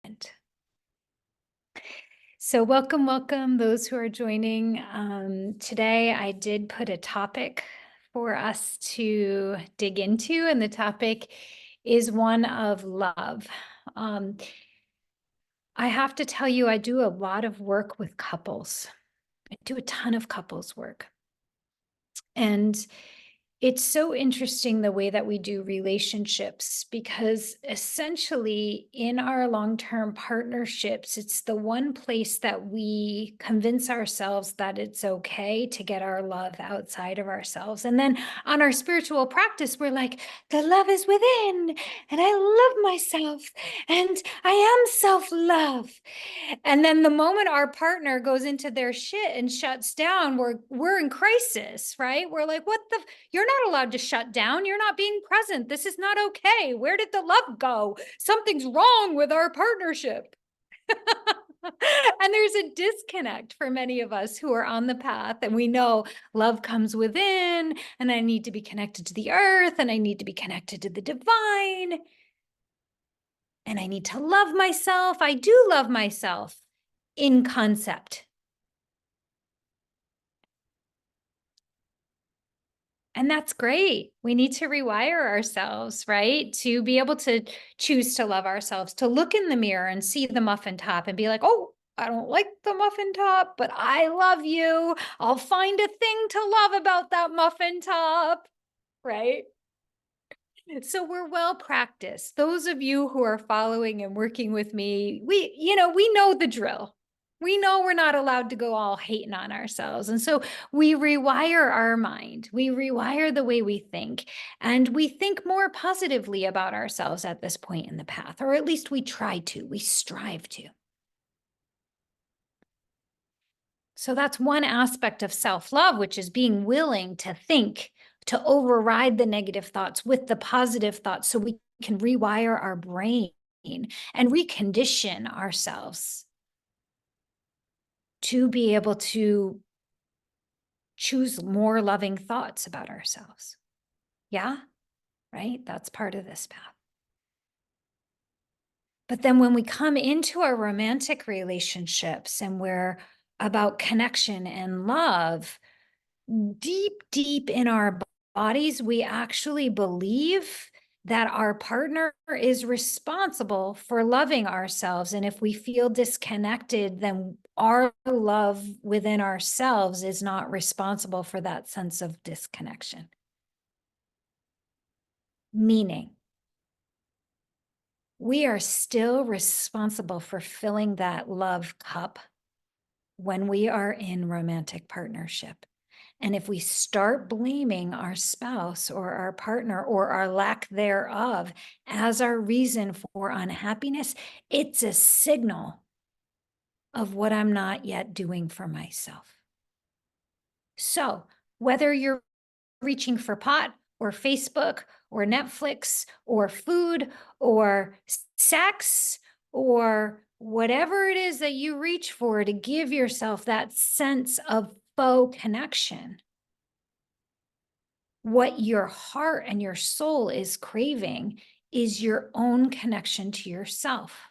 moment. So welcome, welcome those who are joining. Today I did put a topic for us to dig into, and the topic is one of love. I have to tell you, I do a lot of work with couples. I do a ton of couples work. And it's so interesting the way that we do relationships, because essentially in our long-term partnerships, it's the one place that we convince ourselves that it's okay to get our love outside of ourselves. And then on our spiritual practice, we're like, the love is within, and I love myself, and I am self-love. And then the moment our partner goes into their shit and shuts down, we're in crisis, right? We're like, what the, you're not allowed to shut down. You're not being present. This is not okay. Where did the love go? Something's wrong with our partnership. And there's a disconnect for many of us who are on the path, and we know love comes within, and I need to be connected to the earth, and I need to be connected to the divine, and I need to love myself. I do love myself in concept. And that's great. We need to rewire ourselves, right? To be able to choose to love ourselves, to look in the mirror and see the muffin top and be like, oh, I don't like the muffin top, but I love you. I'll find a thing to love about that muffin top, right? So we're well practiced. Those of you who are following and working with me, we know the drill. We know we're not allowed to go all hating on ourselves. And so we rewire our mind. We rewire the way we think, and we think more positively about ourselves at this point in the path, or at least we try to, we strive to. So that's one aspect of self-love, which is being willing to think, to override the negative thoughts with the positive thoughts so we can rewire our brain and recondition ourselves to be able to choose more loving thoughts about ourselves. Yeah, right? That's part of this path. But then when we come into our romantic relationships and we're about connection and love, deep, deep in our bodies, we actually believe that our partner is responsible for loving ourselves. And if we feel disconnected, then our love within ourselves is not responsible for that sense of disconnection. Meaning, we are still responsible for filling that love cup when we are in romantic partnership. And if we start blaming our spouse or our partner or our lack thereof as our reason for unhappiness, it's a signal of what I'm not yet doing for myself. So whether you're reaching for pot or Facebook or Netflix or food or sex or whatever it is that you reach for to give yourself that sense of faux connection, what your heart and your soul is craving is your own connection to yourself.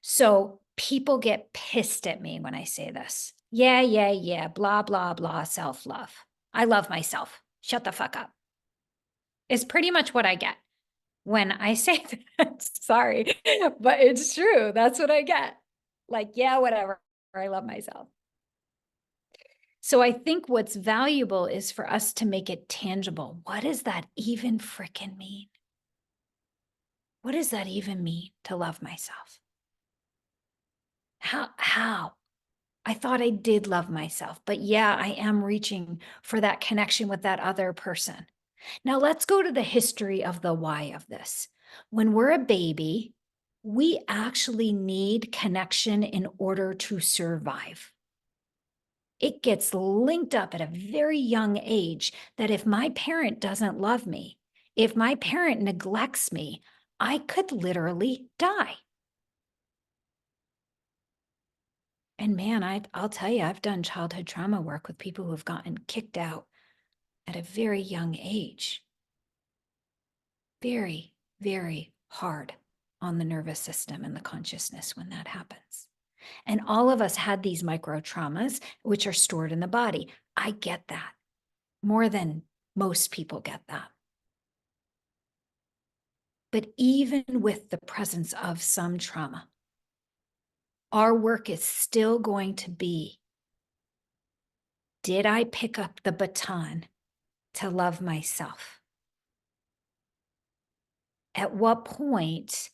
So people get pissed at me when I say this. Yeah, blah, blah, blah, self-love. I love myself. Shut the fuck up. It's pretty much what I get when I say that. Sorry, but it's true. That's what I get. Like, yeah, whatever. I love myself. So I think what's valuable is for us to make it tangible. What does that even frickin' mean? What does that even mean to love myself? How? I thought I did love myself, but yeah, I am reaching for that connection with that other person. Now let's go to the history of the why of this. When we're a baby, we actually need connection in order to survive. It gets linked up at a very young age that if my parent doesn't love me, if my parent neglects me, I could literally die. And man, I'll tell you, I've done childhood trauma work with people who have gotten kicked out at a very young age. Very, very hard on the nervous system and the consciousness when that happens. And all of us had these micro traumas, which are stored in the body. I get that more than most people get that. But even with the presence of some trauma, our work is still going to be, did I pick up the baton to love myself? At what point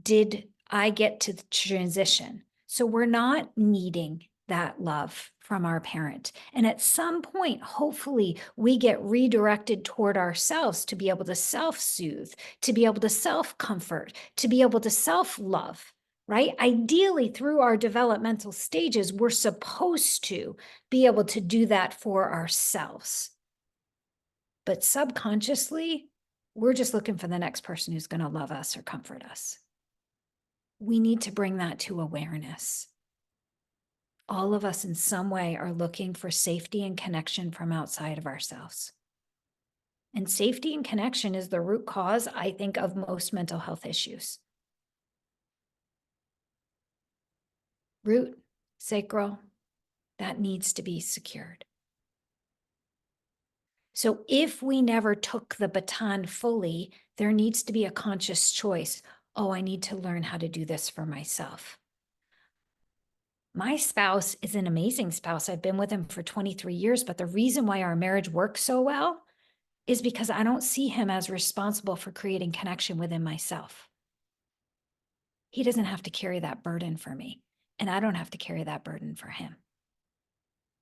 did I get to the transition? So we're not needing that love from our parent. And at some point, hopefully, we get redirected toward ourselves to be able to self-soothe, to be able to self-comfort, to be able to self-love, right? Ideally, through our developmental stages, we're supposed to be able to do that for ourselves. But subconsciously, we're just looking for the next person who's going to love us or comfort us. We need to bring that to awareness. All of us in some way are looking for safety and connection from outside of ourselves. And safety and connection is the root cause, I think, of most mental health issues. Root, sacral, that needs to be secured. So if we never took the baton fully, there needs to be a conscious choice. Oh, I need to learn how to do this for myself. My spouse is an amazing spouse. I've been with him for 23 years, but the reason why our marriage works so well is because I don't see him as responsible for creating connection within myself. He doesn't have to carry that burden for me, and I don't have to carry that burden for him.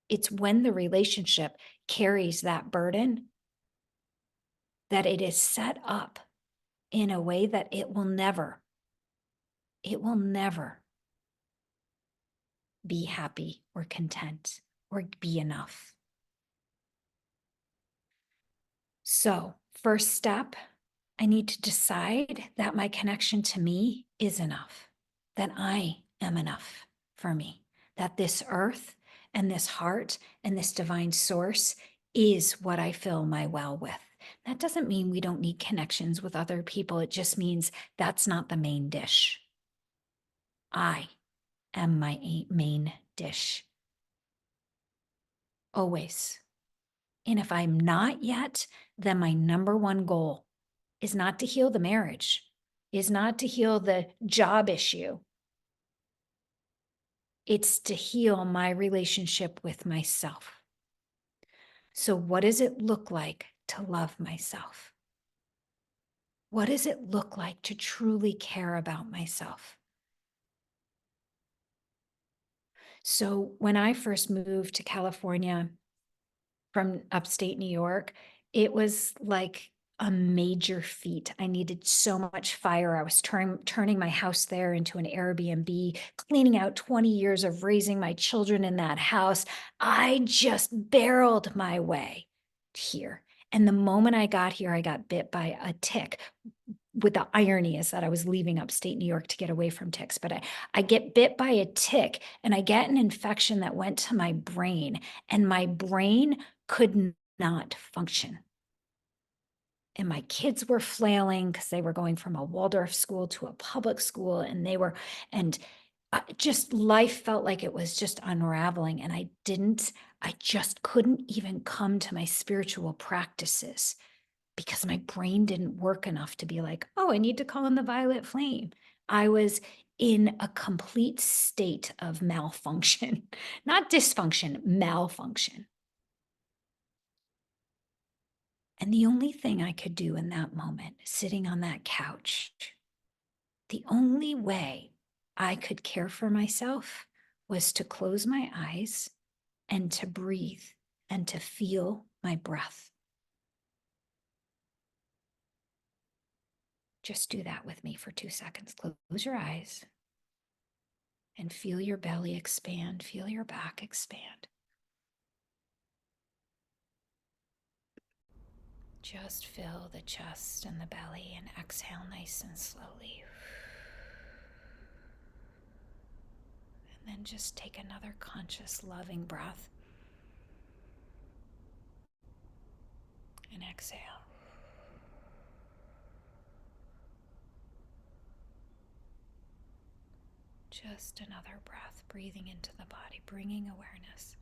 It's when the relationship carries that burden that it is set up in a way that it will never be happy or content or be enough. So, first step, I need to decide that my connection to me is enough, that I am enough for me, that this earth and this heart and this divine source is what I fill my well with. That doesn't mean we don't need connections with other people. It just means that's not the main dish. I am my main dish. Always. And if I'm not yet, then my number one goal is not to heal the marriage, is not to heal the job issue. It's to heal my relationship with myself. So what does it look like to love myself? What does it look like to truly care about myself? So when I first moved to California from upstate New York, it was like a major feat. I needed so much fire. I was turning my house there into an Airbnb, cleaning out 20 years of raising my children in that house. I just barreled my way here. And the moment I got here, I got bit by a tick. With the irony is that I was leaving upstate New York to get away from ticks, but I get bit by a tick and I get an infection that went to my brain, and my brain could not function. And my kids were flailing because they were going from a Waldorf school to a public school, and just life felt like it was just unraveling. And I just couldn't even come to my spiritual practices because my brain didn't work enough to be like, oh, I need to call in the violet flame. I was in a complete state of malfunction, not dysfunction, malfunction. And the only thing I could do in that moment, sitting on that couch, the only way I could care for myself was to close my eyes and to breathe and to feel my breath. Just do that with me for 2 seconds. Close your eyes and feel your belly expand, feel your back expand. Just fill the chest and the belly and exhale nice and slowly. And then just take another conscious, loving breath. And exhale. Just another breath, breathing into the body, bringing awareness.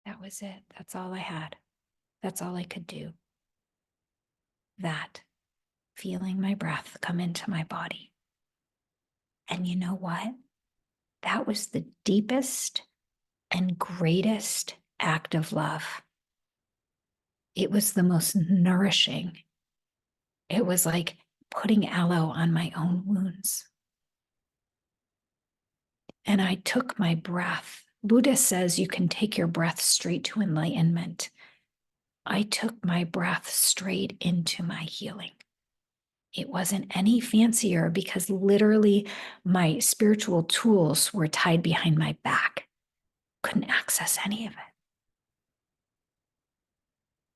That was it. That's all I had. That's all I could do. That, feeling my breath come into my body. And you know what? That was the deepest and greatest act of love. It was the most nourishing. It was like putting aloe on my own wounds. And I took my breath. Buddha says you can take your breath straight to enlightenment. I took my breath straight into my healing. It wasn't any fancier because literally my spiritual tools were tied behind my back. Couldn't access any of it.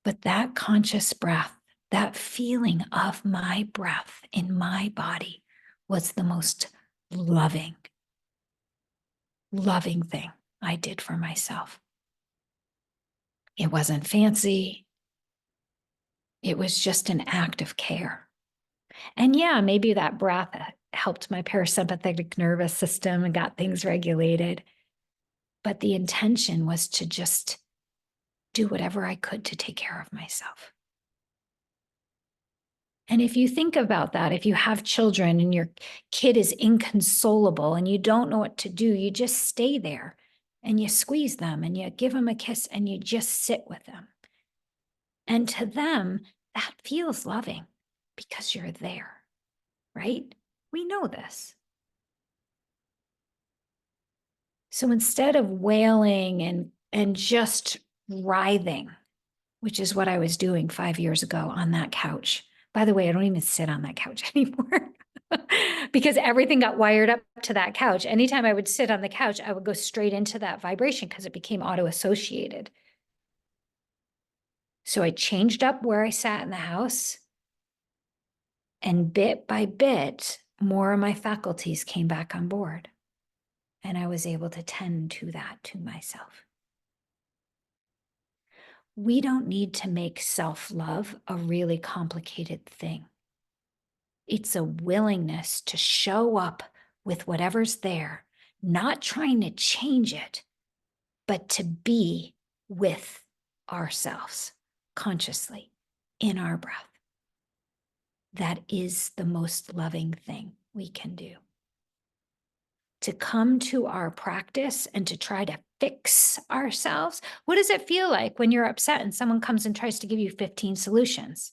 But that conscious breath, that feeling of my breath in my body was the most loving thing I did for myself. It wasn't fancy. It was just an act of care. And yeah, maybe that breath helped my parasympathetic nervous system and got things regulated. But the intention was to just do whatever I could to take care of myself. And if you think about that, if you have children and your kid is inconsolable and you don't know what to do, you just stay there and you squeeze them and you give them a kiss and you just sit with them. And to them, that feels loving because you're there, right? We know this. So instead of wailing and just writhing, which is what I was doing 5 years ago on that couch. By the way, I don't even sit on that couch anymore because everything got wired up to that couch. Anytime I would sit on the couch, I would go straight into that vibration because it became auto-associated. So I changed up where I sat in the house, and bit by bit, more of my faculties came back on board. And I was able to tend to that to myself. We don't need to make self-love a really complicated thing. It's a willingness to show up with whatever's there, not trying to change it, but to be with ourselves consciously in our breath. That is the most loving thing we can do. To come to our practice and to try to fix ourselves. What does it feel like when you're upset and someone comes and tries to give you 15 solutions?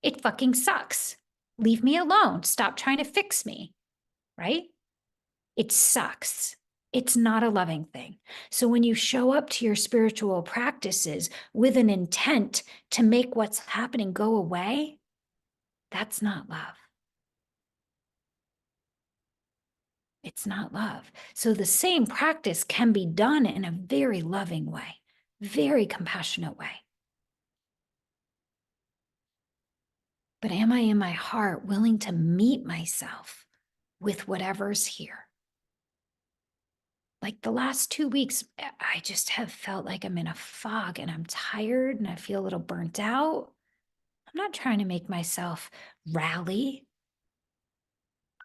It fucking sucks. Leave me alone. Stop trying to fix me, right? It sucks. It's not a loving thing. So when you show up to your spiritual practices with an intent to make what's happening go away, that's not love. It's not love. So the same practice can be done in a very loving way, very compassionate way. But am I in my heart willing to meet myself with whatever's here? Like the last 2 weeks, I just have felt like I'm in a fog and I'm tired and I feel a little burnt out. I'm not trying to make myself rally.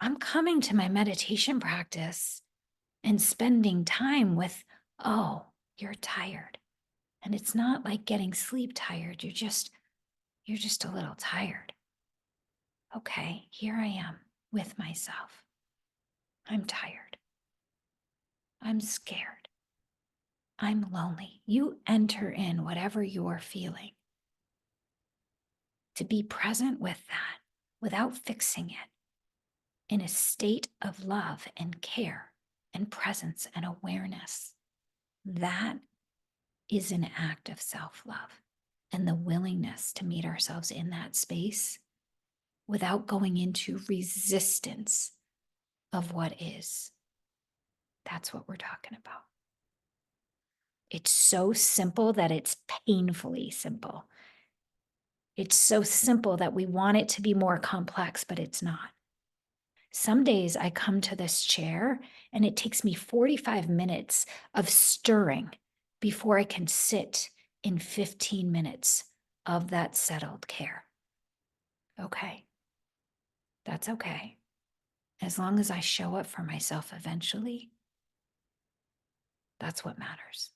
I'm coming to my meditation practice and spending time with, oh, you're tired. And it's not like getting sleep tired. You're just a little tired. Okay, here I am with myself. I'm tired. I'm scared. I'm lonely. You enter in whatever you're feeling to be present with that without fixing it in a state of love and care and presence and awareness. That is an act of self-love and the willingness to meet ourselves in that space without going into resistance of what is. That's what we're talking about. It's so simple that it's painfully simple. It's so simple that we want it to be more complex, but it's not. Some days I come to this chair and it takes me 45 minutes of stirring before I can sit in 15 minutes of that settled care. Okay, that's okay. As long as I show up for myself eventually, that's what matters.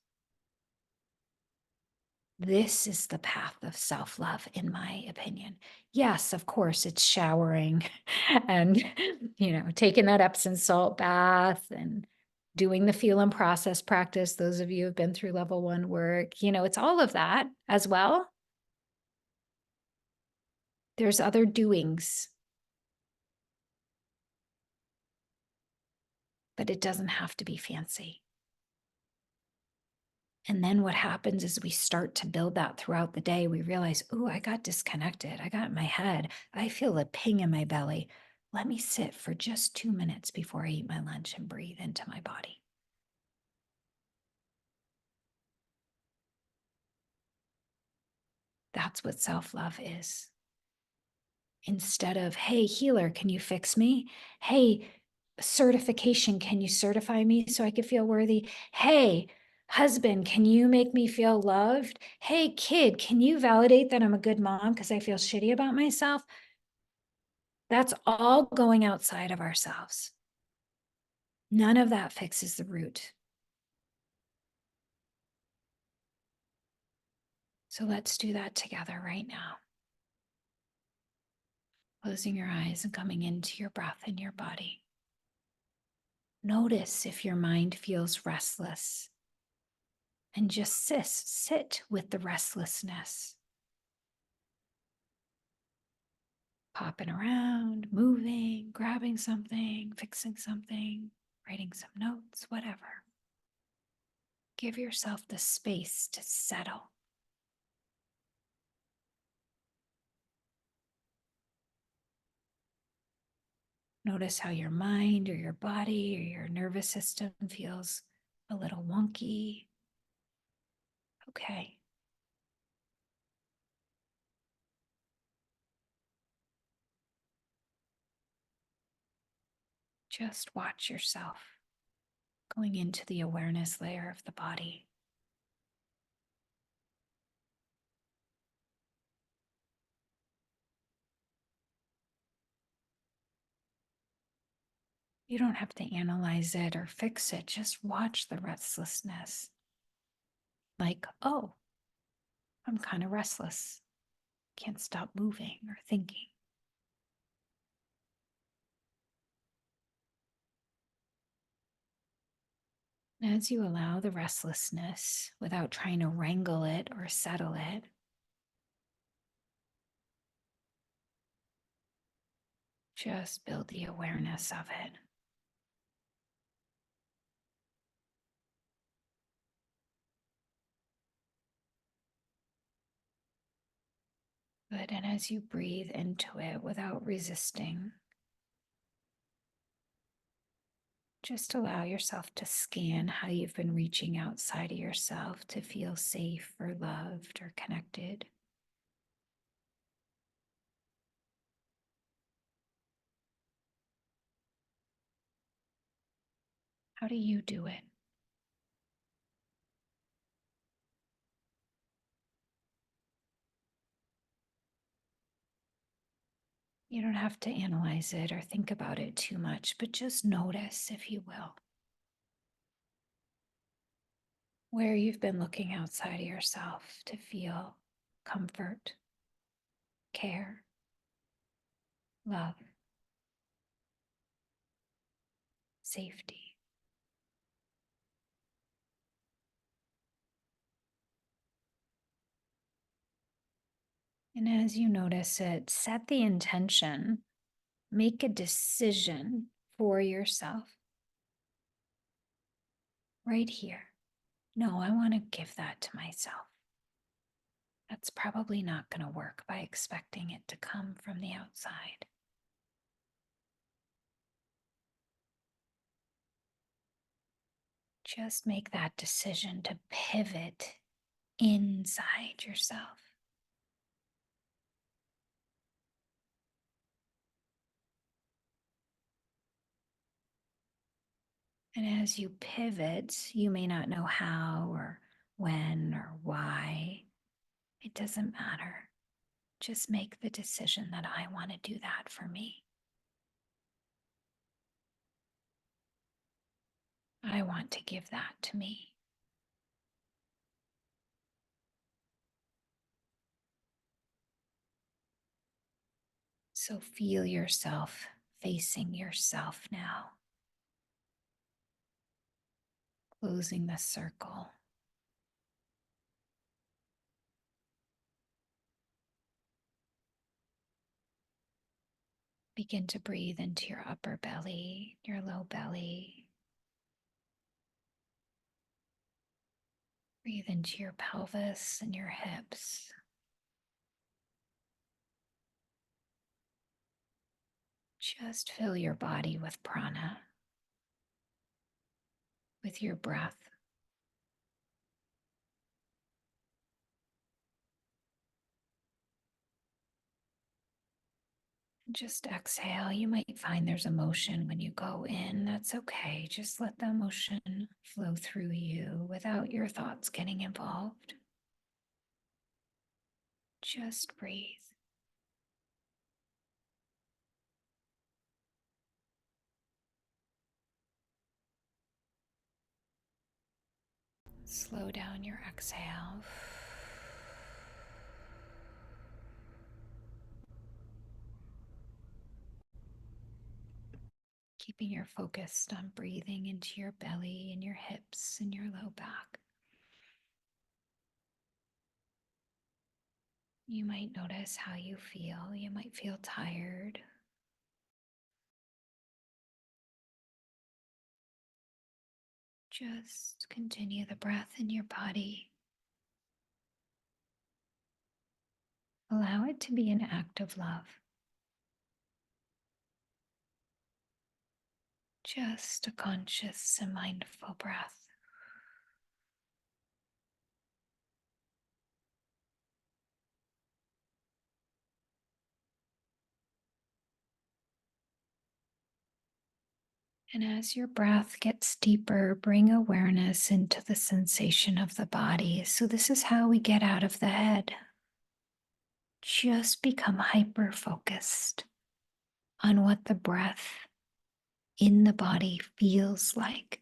This is the path of self-love, in my opinion. Yes, of course, it's showering and, taking that Epsom salt bath and doing the feel and process practice. Those of you who have been through level 1 work, it's all of that as well. There's other doings, but it doesn't have to be fancy. And then what happens is we start to build that throughout the day. We realize, oh, I got disconnected. I got in my head. I feel a ping in my belly. Let me sit for just 2 minutes before I eat my lunch and breathe into my body. That's what self-love is. Instead of, hey, healer, can you fix me? Hey, certification, can you certify me so I can feel worthy? Hey, husband, can you make me feel loved? Hey, kid, can you validate that I'm a good mom because I feel shitty about myself? That's all going outside of ourselves. None of that fixes the root. So let's do that together right now. Closing your eyes and coming into your breath in your body. Notice if your mind feels restless, and just sit with the restlessness. Popping around, moving, grabbing something, fixing something, writing some notes, whatever. Give yourself the space to settle. Notice how your mind or your body or your nervous system feels a little wonky. Okay. Just watch yourself going into the awareness layer of the body. You don't have to analyze it or fix it. Just watch the restlessness. Like, oh, I'm kind of restless. Can't stop moving or thinking. And as you allow the restlessness without trying to wrangle it or settle it, just build the awareness of it. Good. And as you breathe into it without resisting, just allow yourself to scan how you've been reaching outside of yourself to feel safe or loved or connected. How do you do it? You don't have to analyze it or think about it too much, but just notice, if you will, where you've been looking outside of yourself to feel comfort, care, love, safety. And as you notice it, set the intention, make a decision for yourself right here. No, I want to give that to myself. That's probably not going to work by expecting it to come from the outside. Just make that decision to pivot inside yourself. And as you pivot, you may not know how or when or why. It doesn't matter. Just make the decision that I want to do that for me. I want to give that to me. So feel yourself facing yourself now, closing the circle. Begin to breathe into your upper belly, your low belly. Breathe into your pelvis and your hips. Just fill your body with prana, with your breath. Just exhale. You might find there's emotion when you go in. That's okay. Just let the emotion flow through you without your thoughts getting involved. Just breathe. Slow down your exhale. Keeping your focus on breathing into your belly and your hips and your low back. You might notice how you feel. You might feel tired. Just continue the breath in your body. Allow it to be an act of love. Just a conscious and mindful breath. And as your breath gets deeper, bring awareness into the sensation of the body. So this is how we get out of the head. Just become hyper focused on what the breath in the body feels like.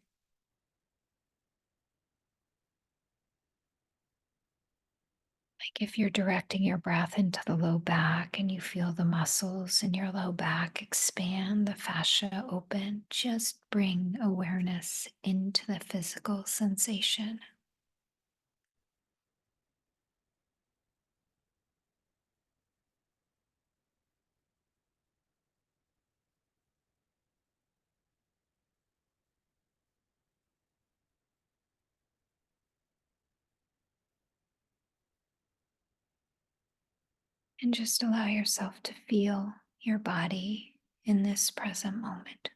Like if you're directing your breath into the low back and you feel the muscles in your low back expand, the fascia open, just bring awareness into the physical sensation. And just allow yourself to feel your body in this present moment.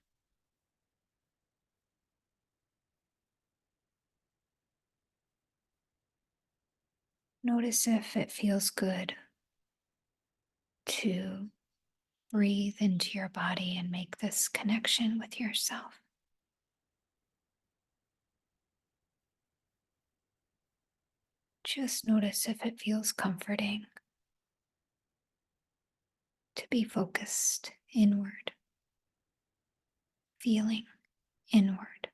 Notice if it feels good to breathe into your body and make this connection with yourself. Just notice if it feels comforting to be focused inward, feeling inward.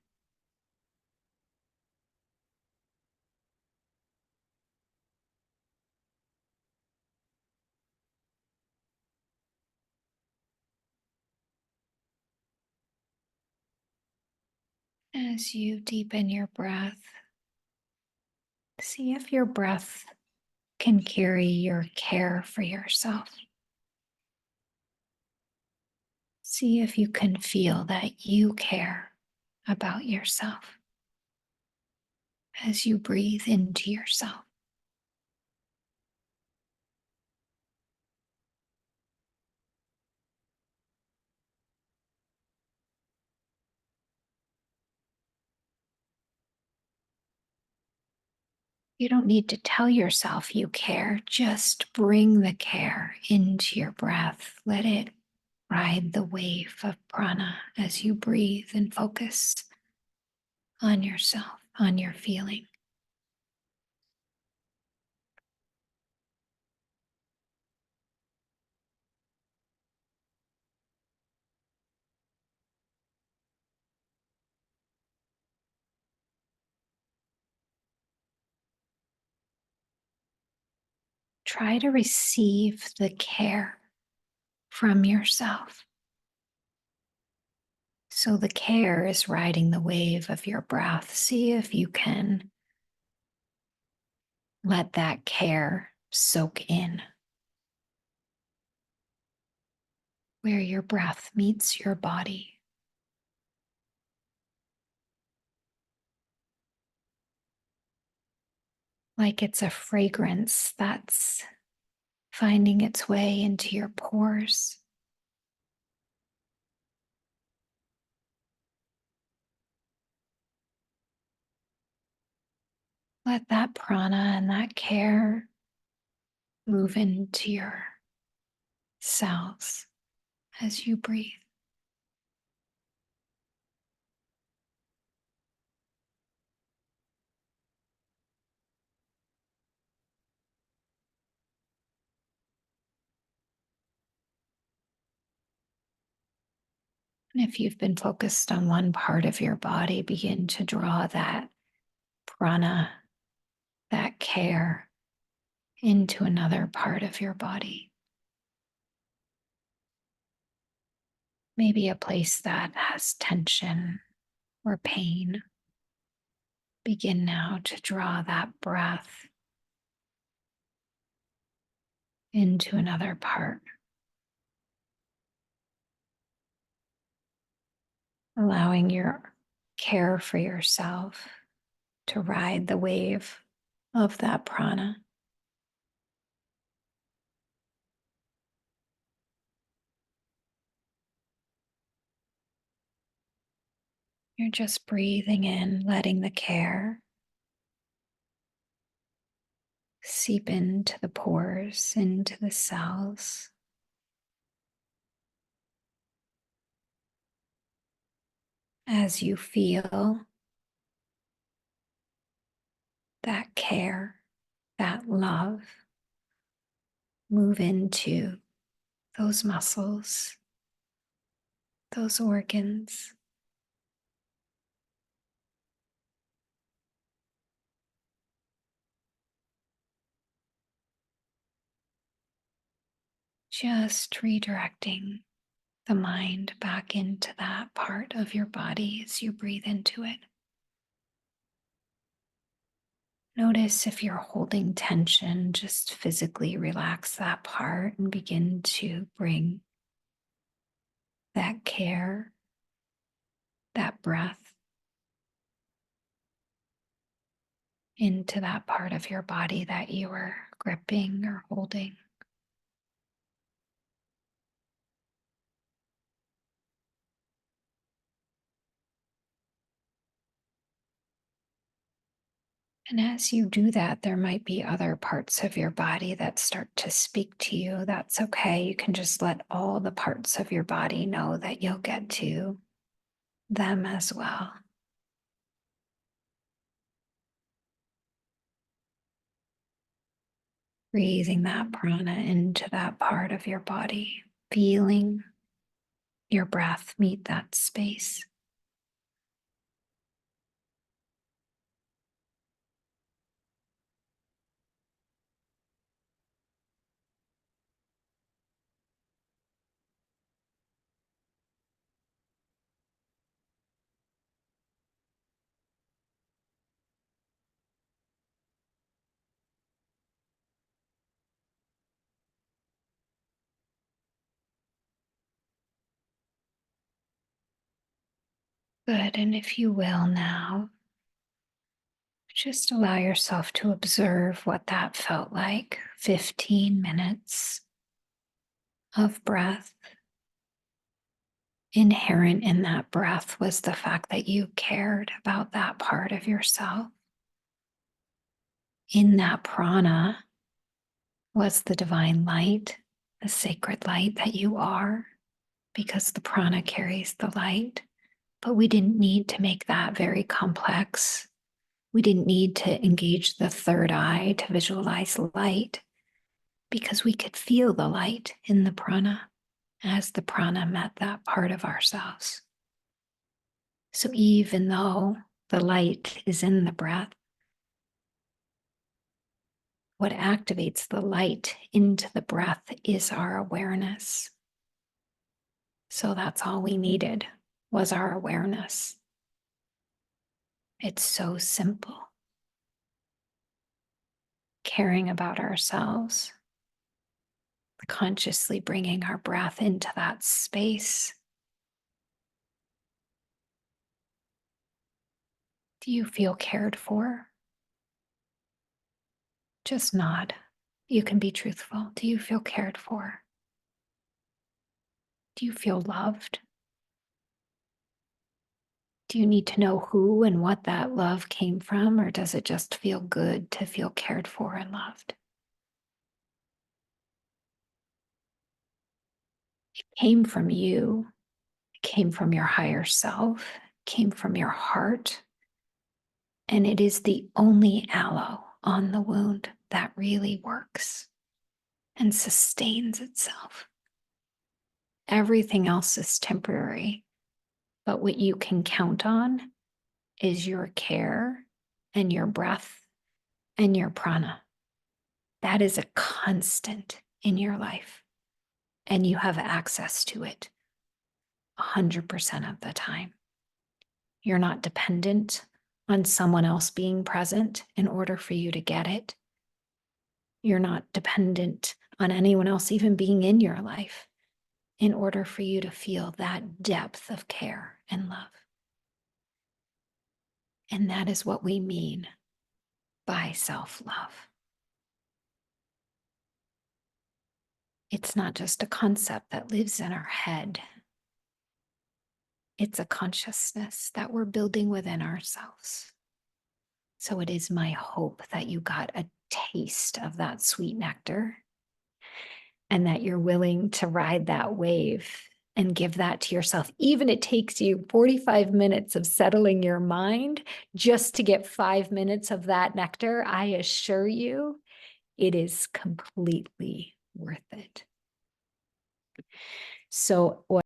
As you deepen your breath, see if your breath can carry your care for yourself. See if you can feel that you care about yourself as you breathe into yourself. You don't need to tell yourself you care, just bring the care into your breath. Let it ride the wave of prana as you breathe and focus on yourself, on your feeling. try to receive the care from yourself. So the care is riding the wave of your breath. See if you can let that care soak in where your breath meets your body. Like it's a fragrance that's finding its way into your pores. Let that prana and that care move into your cells as you breathe. And if you've been focused on one part of your body, begin to draw that prana, that care, into another part of your body. Maybe a place that has tension or pain. Begin now to draw that breath into another part, allowing your care for yourself to ride the wave of that prana. You're just breathing in, letting the care seep into the pores, into the cells. As you feel that care, that love move into those muscles, those organs. Just redirecting the mind back into that part of your body as you breathe into it. Notice if you're holding tension, just physically relax that part and begin to bring that care, that breath into that part of your body that you were gripping or holding. And as you do that, there might be other parts of your body that start to speak to you. That's okay. You can just let all the parts of your body know that you'll get to them as well. Breathing that prana into that part of your body, feeling your breath meet that space. Good. And if you will now, just allow yourself to observe what that felt like. 15 minutes of breath. Inherent in that breath was the fact that you cared about that part of yourself. In that prana was the divine light, the sacred light that you are, because the prana carries the light. But we didn't need to make that very complex. We didn't need to engage the third eye to visualize light, because we could feel the light in the prana as the prana met that part of ourselves. So even though the light is in the breath, What activates the light into the breath is our awareness. So that's all we needed was our awareness. It's so simple. Caring about ourselves, consciously bringing our breath into that space. Do you feel cared for? Just nod. You can be truthful. Do you feel cared for? Do you feel loved? Do you need to know who and what that love came from, or does it just feel good to feel cared for and loved? It came from you. It came from your higher self. It came from your heart. And it is the only aloe on the wound that really works and sustains itself. Everything else is temporary, but what you can count on is your care and your breath and your prana. That is a constant in your life, and you have access to it 100% of the time. You're not dependent on someone else being present in order for you to get it. You're not dependent on anyone else even being in your life in order for you to feel that depth of care and love. And that is what we mean by self-love. It's not just a concept that lives in our head. It's a consciousness that we're building within ourselves. So it is my hope that you got a taste of that sweet nectar and that you're willing to ride that wave and give that to yourself. Even it takes you 45 minutes of settling your mind just to get 5 minutes of that nectar. I assure you, it is completely worth it. So